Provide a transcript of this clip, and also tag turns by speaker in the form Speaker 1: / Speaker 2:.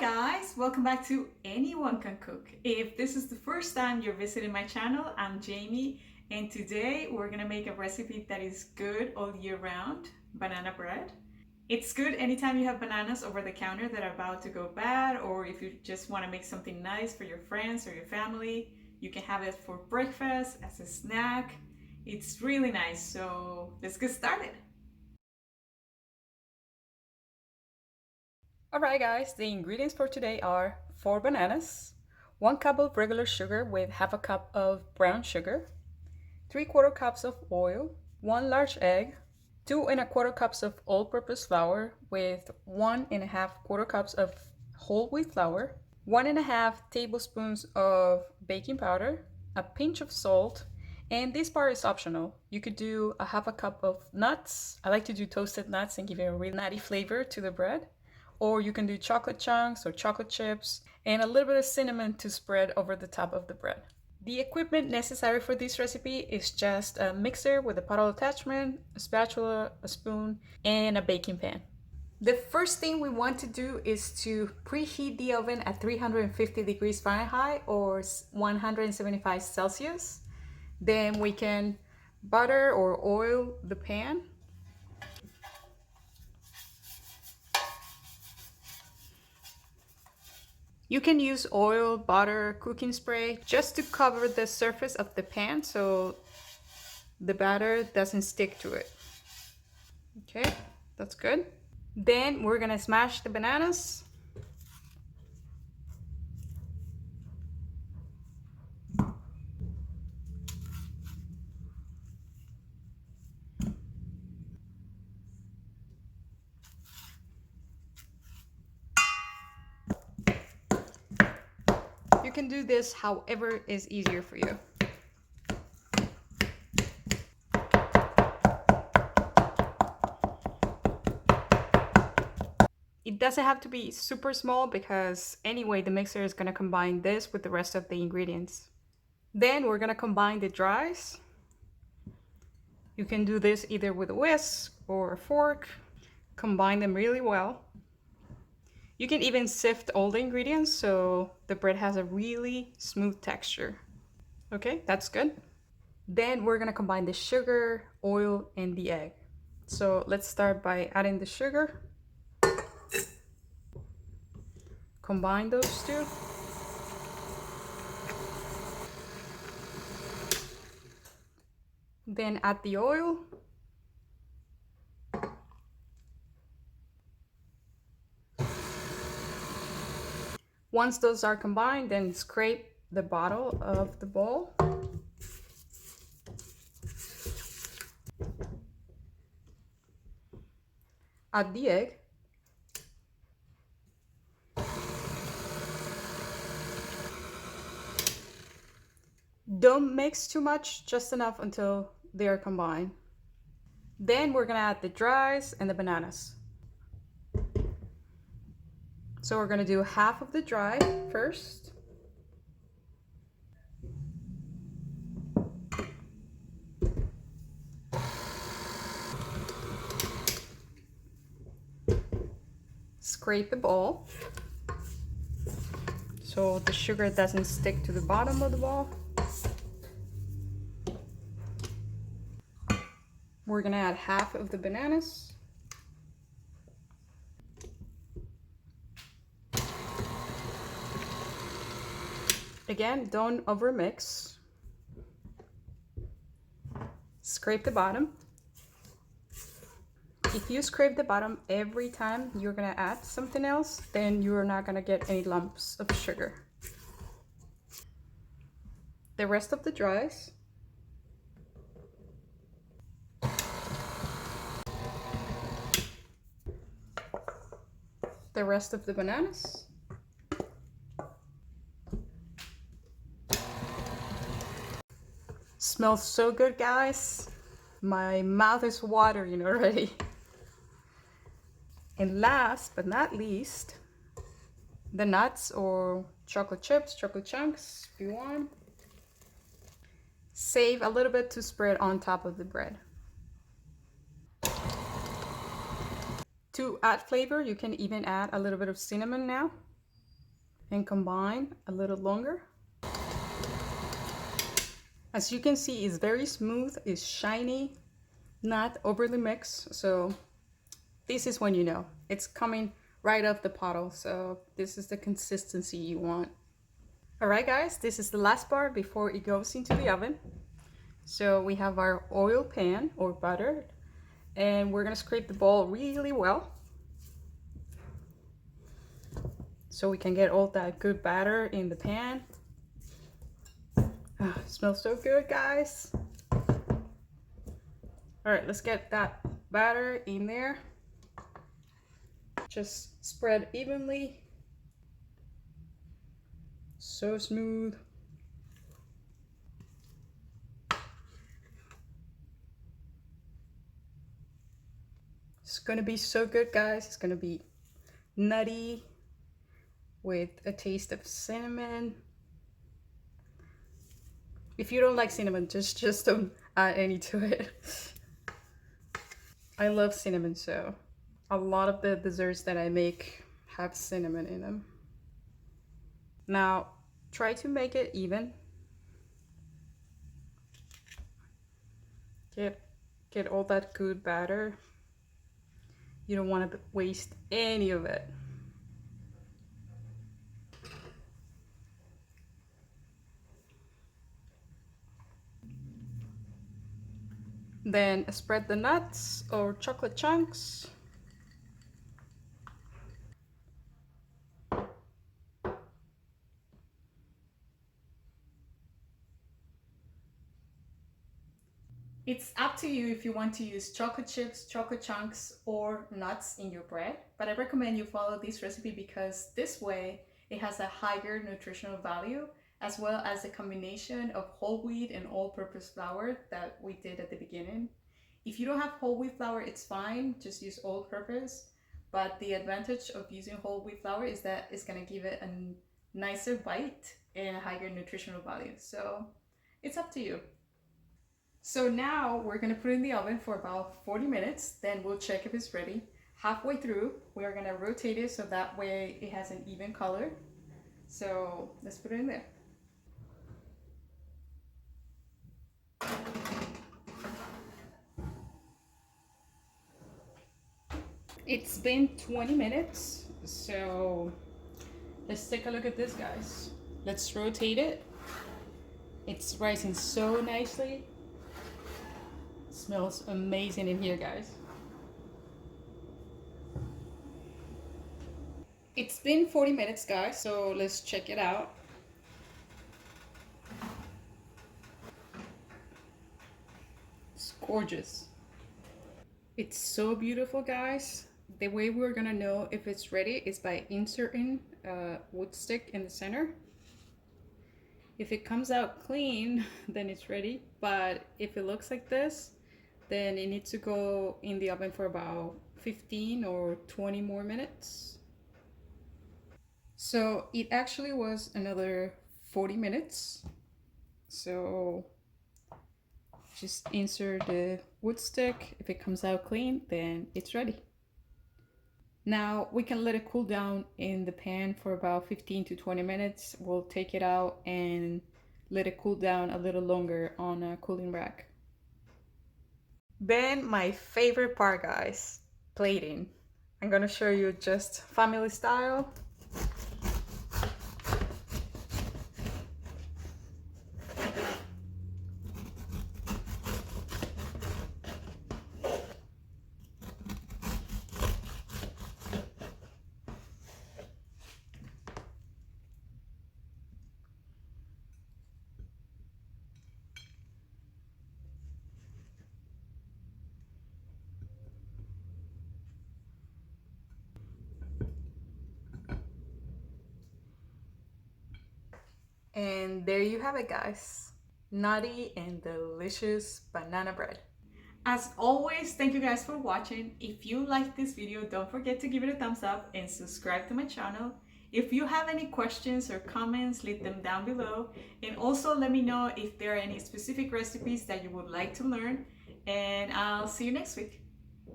Speaker 1: guys, welcome back to Anyone Can Cook. If this is the first time you're visiting my channel, I'm Jamie, and today we're gonna make a recipe that is good all year round, banana bread. It's good anytime you have bananas over the counter that are about to go bad, or if you just wanna make something nice for your friends or your family. You can have it for breakfast, as a snack. It's really nice, so let's get started.
Speaker 2: Alright guys, the ingredients for today are 4 bananas, 1 cup of regular sugar with half a cup of brown sugar, 3/4 cups of oil, 1 large egg, 2 1/4 cups of all-purpose flour with 1 1/2 cups of whole wheat flour, 1 1/2 tablespoons of baking powder, a pinch of salt, and this part is optional. You could do a half a cup of nuts. I like to do toasted nuts and give it a really nutty flavor to the bread. Or you can do chocolate chunks or chocolate chips and a little bit of cinnamon to spread over the top of the bread. The equipment necessary for this recipe is just a mixer with a paddle attachment, a spatula, a spoon, and a baking pan. The first thing we want to do is to preheat the oven at 350 degrees Fahrenheit or 175 Celsius. Then we can butter or oil the pan. You can use oil, butter, cooking spray just to cover the surface of the pan so the batter doesn't stick to it. Okay, that's good. Then we're gonna smash the bananas. You can do this however is easier for you. It doesn't have to be super small because anyway the mixer is going to combine this with the rest of the ingredients. Then we're going to combine the dries. You can do this either with a whisk or a fork. Combine them really well. You can even sift all the ingredients so the bread has a really smooth texture. Okay, that's good. Then we're gonna combine the sugar, oil, and the egg. So let's start by adding the sugar. Combine those two. Then add the oil. Once those are combined, then scrape the bottom of the bowl. Add the egg. Don't mix too much, just enough until they are combined. Then we're gonna add the dries and the bananas. So we're gonna do half of the dry first. Scrape the bowl so the sugar doesn't stick to the bottom of the bowl. We're gonna add half of the bananas. Again, don't overmix. Scrape the bottom. If you scrape the bottom every time you're gonna add something else, then you're not gonna get any lumps of sugar. The rest of the dries. The rest of the bananas. Smells so good, guys. My mouth is watering already. And last but not least, the nuts or chocolate chips, chocolate chunks, if you want. Save a little bit to spread on top of the bread. To add flavor, you can even add a little bit of cinnamon now. and combine a little longer. As you can see, it's very smooth, it's shiny, not overly mixed. So this is when you know it's coming right off the bottle. So this is the consistency you want. All right, guys, this is the last part before it goes into the oven. So we have our oil pan or butter, and we're gonna scrape the bowl really well so we can get all that good batter in the pan. Oh, it smells so good, guys. All right, let's get that batter in there. Just spread evenly. So smooth. It's gonna be so good, guys. It's gonna be nutty with a taste of cinnamon. If you don't like cinnamon, just don't add any to it. I love cinnamon, so a lot of the desserts that I make have cinnamon in them. Now, try to make it even. Get all that good batter. You don't want to waste any of it. Then spread the nuts or chocolate chunks.
Speaker 1: It's up to you if you want to use chocolate chips, chocolate chunks, or nuts in your bread, but I recommend you follow this recipe because this way it has a higher nutritional value, as well as the combination of whole wheat and all-purpose flour that we did at the beginning. If you don't have whole wheat flour, it's fine, just use all-purpose, but the advantage of using whole wheat flour is that it's going to give it a nicer bite and a higher nutritional value, so it's up to you. So now we're gonna put it in the oven for about 40 minutes, then we'll check if it's ready. Halfway through, we are gonna rotate it so that way it has an even color. So let's put it in there. It's been 20 minutes, so let's take a look at this, guys. Let's rotate it. It's rising so nicely. Smells amazing in here, guys. It's been 40 minutes, guys, so let's check it out. It's gorgeous. It's so beautiful, guys. The way we're gonna know if it's ready is by inserting a wood stick in the center. If it comes out clean, then it's ready. But if it looks like this, then it needs to go in the oven for about 15 or 20 more minutes. So it actually was another 40 minutes. So just insert the wood stick. If it comes out clean, then it's ready. Now we can let it cool down in the pan for about 15 to 20 minutes. We'll take it out and let it cool down a little longer on a cooling rack. Then my favorite part, guys, plating. I'm gonna show you just family style. And there you have it, guys. Nutty and delicious banana bread. As always, thank you guys for watching. If you like this video, don't forget to give it a thumbs up and subscribe to my channel. If you have any questions or comments, leave them down below. And also let me know if there are any specific recipes that you would like to learn. And I'll see you next week.